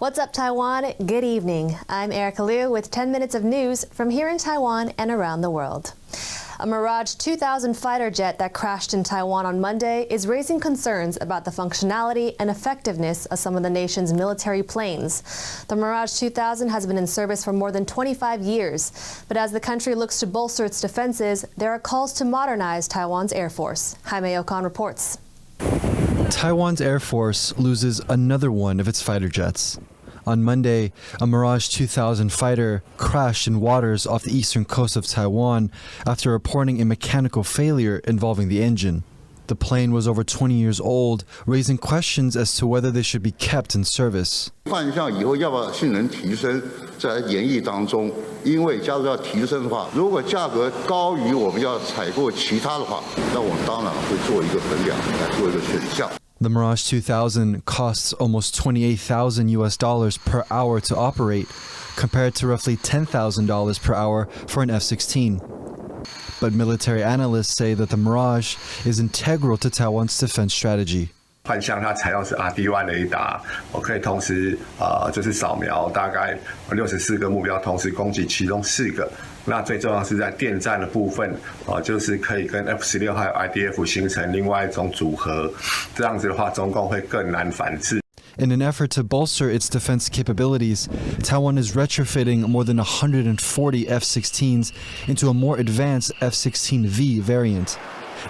What's up, Taiwan? Good evening. I'm Erika Liu with 10 minutes of news from here in Taiwan and around the world. A Mirage 2000 fighter jet that crashed in Taiwan on Monday is raising concerns about the functionality and effectiveness of some of the nation's military planes. The Mirage 2000 has been in service for more than 25 years, but as the country looks to bolster its defenses, there are calls to modernize Taiwan's Air Force. Jaime Ocon reports. Taiwan's Air Force loses another one of its fighter jets. On Monday, a Mirage 2000 fighter crashed in waters off the eastern coast of Taiwan after reporting a mechanical failure involving the engine. The plane was over 20 years old, raising questions as to whether they should be kept in service. 换项以后要不要性能提升，在研议当中，因为假如要提升的话，如果价格高于我们要采购其他的话，那我们当然会做一个衡量，来做一个选项。 The Mirage 2000 costs almost $28,000 per hour to operate, compared to roughly $10,000 per hour for an F-16. But military analysts say that the Mirage is integral to Taiwan's defense strategy. 幻象它采用是 RD1 雷达，我可以同时就是扫描大概64个目标，同时攻击其中4个。那最重要是在电站的部分，就是可以跟 F-16还有 IDF 形成另外一种组合，这样子的话，中共会更难反制。 In an effort to bolster its defense capabilities, Taiwan is retrofitting more than 140 F-16s into a more advanced F-16V variant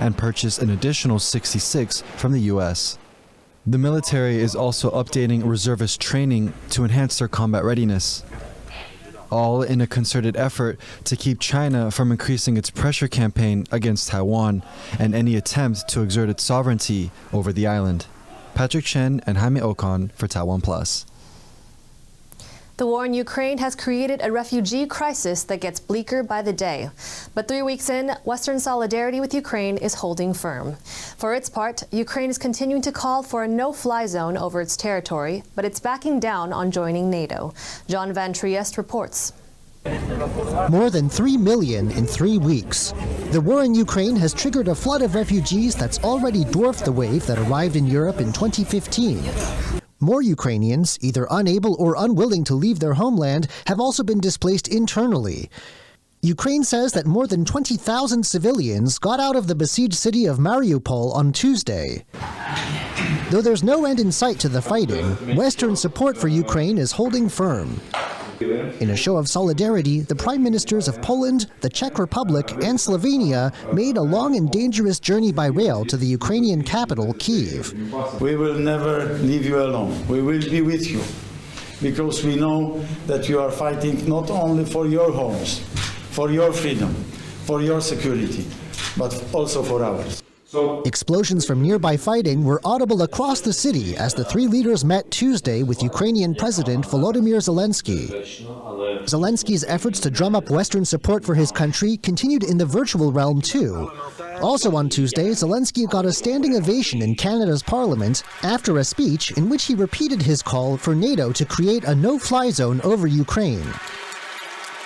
and purchased an additional 66 from the U.S. The military is also updating reservist training to enhance their combat readiness, all in a concerted effort to keep China from increasing its pressure campaign against Taiwan and any attempt to exert its sovereignty over the island. Patrick Chen and Jaime Ocon for TaiwanPlus. The war in Ukraine has created a refugee crisis that gets bleaker by the day. But 3 weeks in, Western solidarity with Ukraine is holding firm. For its part, Ukraine is continuing to call for a no-fly zone over its territory, but it's backing down on joining NATO. John Van Trieste reports. More than 3 million in 3 weeks. The war in Ukraine has triggered a flood of refugees that's already dwarfed the wave that arrived in Europe in 2015. More Ukrainians, either unable or unwilling to leave their homeland, have also been displaced internally. Ukraine says that more than 20,000 civilians got out of the besieged city of Mariupol on Tuesday. Though there's no end in sight to the fighting, Western support for Ukraine is holding firm. In a show of solidarity, the prime ministers of Poland, the Czech Republic, and Slovenia made a long and dangerous journey by rail to the Ukrainian capital, Kyiv. We will never leave you alone. We will be with you, because we know that you are fighting not only for your homes, for your freedom, for your security, but also for ours. Explosions from nearby fighting were audible across the city as the three leaders met Tuesday with Ukrainian President Volodymyr Zelensky. Zelensky's efforts to drum up Western support for his country continued in the virtual realm too. Also on Tuesday, Zelensky got a standing ovation in Canada's Parliament after a speech in which he repeated his call for NATO to create a no-fly zone over Ukraine.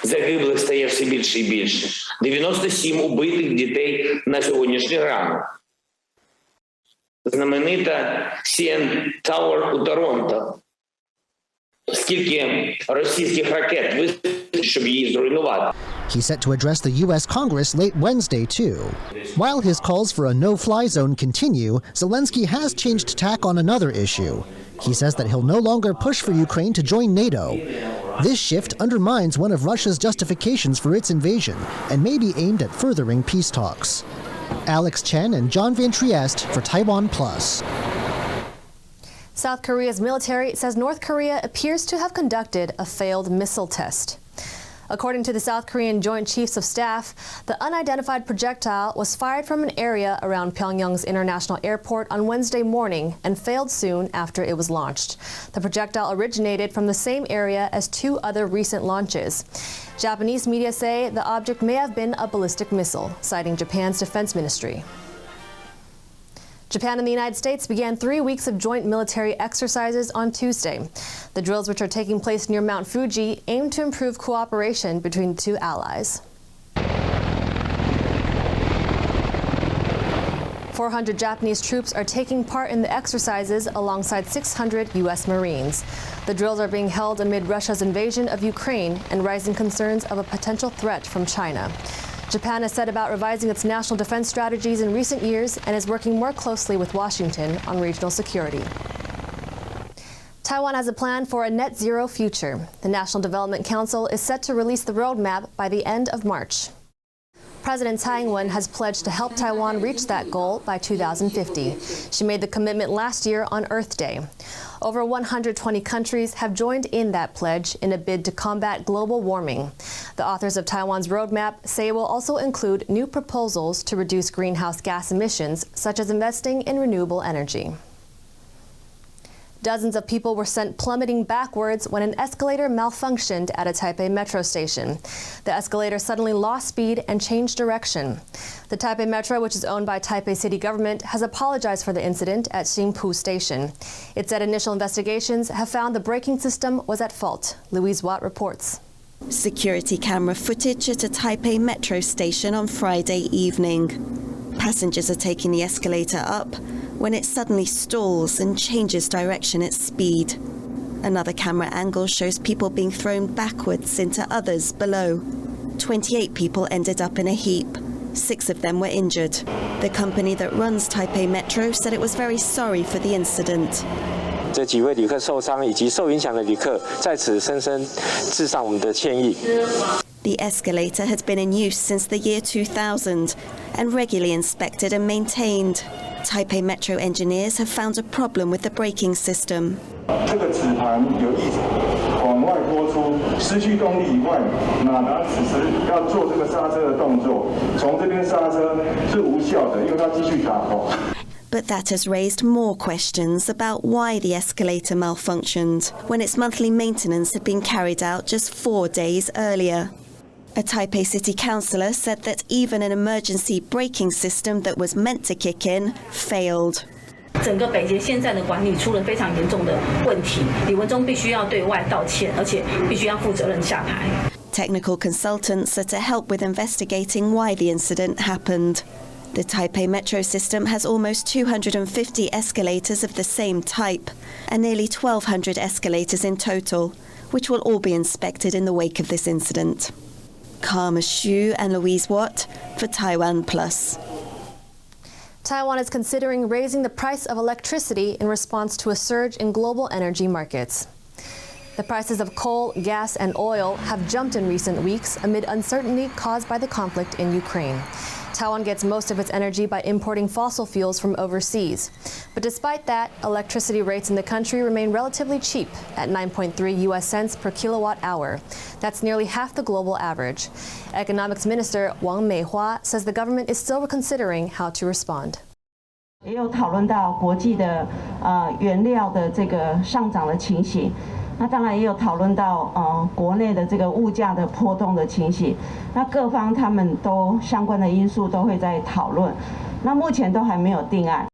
Загиблих стає все більше і більше. 97 убитих дітей на сьогоднішній ранок. Знаменита CN Tower у Торонто. Скільки російських ракет вистрілить, щоб її зруйнувати? He's set to address the U.S. Congress late Wednesday, too. While his calls for a no-fly zone continue, Zelensky has changed tack on another issue. He says that he'll no longer push for Ukraine to join NATO. This shift undermines one of Russia's justifications for its invasion and may be aimed at furthering peace talks. Alex Chen and John Van Trieste for TaiwanPlus. South Korea's military says North Korea appears to have conducted a failed missile test. According to the South Korean Joint Chiefs of Staff, the unidentified projectile was fired from an area around Pyongyang's international airport on Wednesday morning and failed soon after it was launched. The projectile originated from the same area as 2 other recent launches. Japanese media say the object may have been a ballistic missile, citing Japan's defense ministry. Japan and the United States began 3 weeks of joint military exercises on Tuesday. The drills, which are taking place near Mount Fuji, aim to improve cooperation between the two allies. 400 Japanese troops are taking part in the exercises alongside 600 U.S. Marines. The drills are being held amid Russia's invasion of Ukraine and rising concerns of a potential threat from China. Japan has set about revising its national defense strategies in recent years and is working more closely with Washington on regional security. Taiwan has a plan for a net zero future. The National Development Council is set to release the roadmap by the end of March. President Tsai Ing-wen has pledged to help Taiwan reach that goal by 2050. She made the commitment last year on Earth Day. Over 120 countries have joined in that pledge in a bid to combat global warming. The authors of Taiwan's roadmap say it will also include new proposals to reduce greenhouse gas emissions, such as investing in renewable energy. Dozens of people were sent plummeting backwards when an escalator malfunctioned at a Taipei metro station. The escalator suddenly lost speed and changed direction. The Taipei Metro, which is owned by Taipei city government, has apologized for the incident at Xingpu Station. It said initial investigations have found the braking system was at fault. Louise Watt reports. Security camera footage at a Taipei metro station on Friday evening. Passengers are taking the escalator up when it suddenly stalls and changes direction at speed. Another camera angle shows people being thrown backwards into others below. 28 people ended up in a heap. 6 of them were injured. The company that runs Taipei Metro said it was very sorry for the incident. 这几位旅客受伤以及受影响的旅客在此深深致上我们的歉意。 The escalator has been in use since the year 2000 and regularly inspected and maintained. Taipei Metro engineers have found a problem with the braking system. 这个齿盘有异常，往外拖出，失去动力以外，马达此时要做这个刹车的动作，从这边刹车是无效的，因为它继续打滑。 But that has raised more questions about why the escalator malfunctioned when its monthly maintenance had been carried out just 4 days earlier. A Taipei city councillor said that even an emergency braking system that was meant to kick in failed. 整个北捷现在的管理出了非常严重的问题，李文忠必须要对外道歉，而且必须要负责任下台。 Technical consultants are to help with investigating why the incident happened. The Taipei metro system has almost 250 escalators of the same type and nearly 1,200 escalators in total, which will all be inspected in the wake of this incident. Karma Xu and Louise Watt for TaiwanPlus. Taiwan is considering raising the price of electricity in response to a surge in global energy markets. The prices of coal, gas, and oil have jumped in recent weeks amid uncertainty caused by the conflict in Ukraine. Taiwan gets most of its energy by importing fossil fuels from overseas. But despite that, electricity rates in the country remain relatively cheap at 9.3 US cents per kilowatt hour. That's nearly half the global average. Economics Minister Wang Meihua says the government is still considering how to respond. 也有讨论到国际的原料的这个上涨的情形。 那当然也有讨论到国内的这个物价的波动的情形，那各方他们都相关的因素都会在讨论，那目前都还没有定案。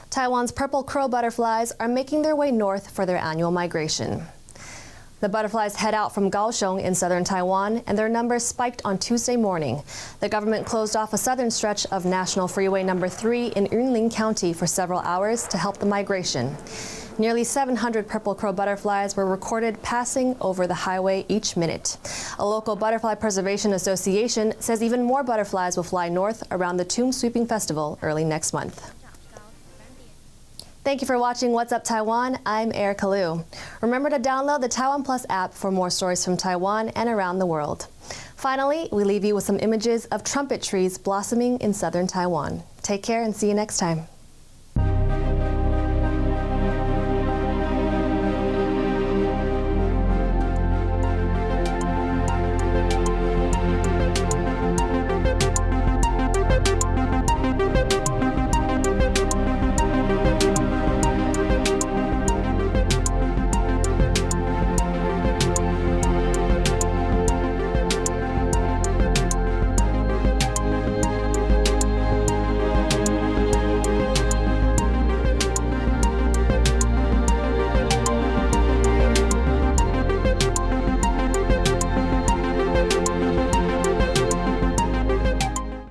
Taiwan's purple crow butterflies are making their way north for their annual migration. The butterflies head out from Kaohsiung in southern Taiwan, and their numbers spiked on Tuesday morning. The government closed off a southern stretch of National Freeway No. 3 in Yunlin County for several hours to help the migration. Nearly 700 purple crow butterflies were recorded passing over the highway each minute. A local butterfly preservation association says even more butterflies will fly north around the Tomb Sweeping Festival early next month. Thank you for watching What's Up Taiwan. I'm Erika Liu. Remember to download the TaiwanPlus app for more stories from Taiwan and around the world. Finally, we leave you with some images of trumpet trees blossoming in southern Taiwan. Take care and see you next time.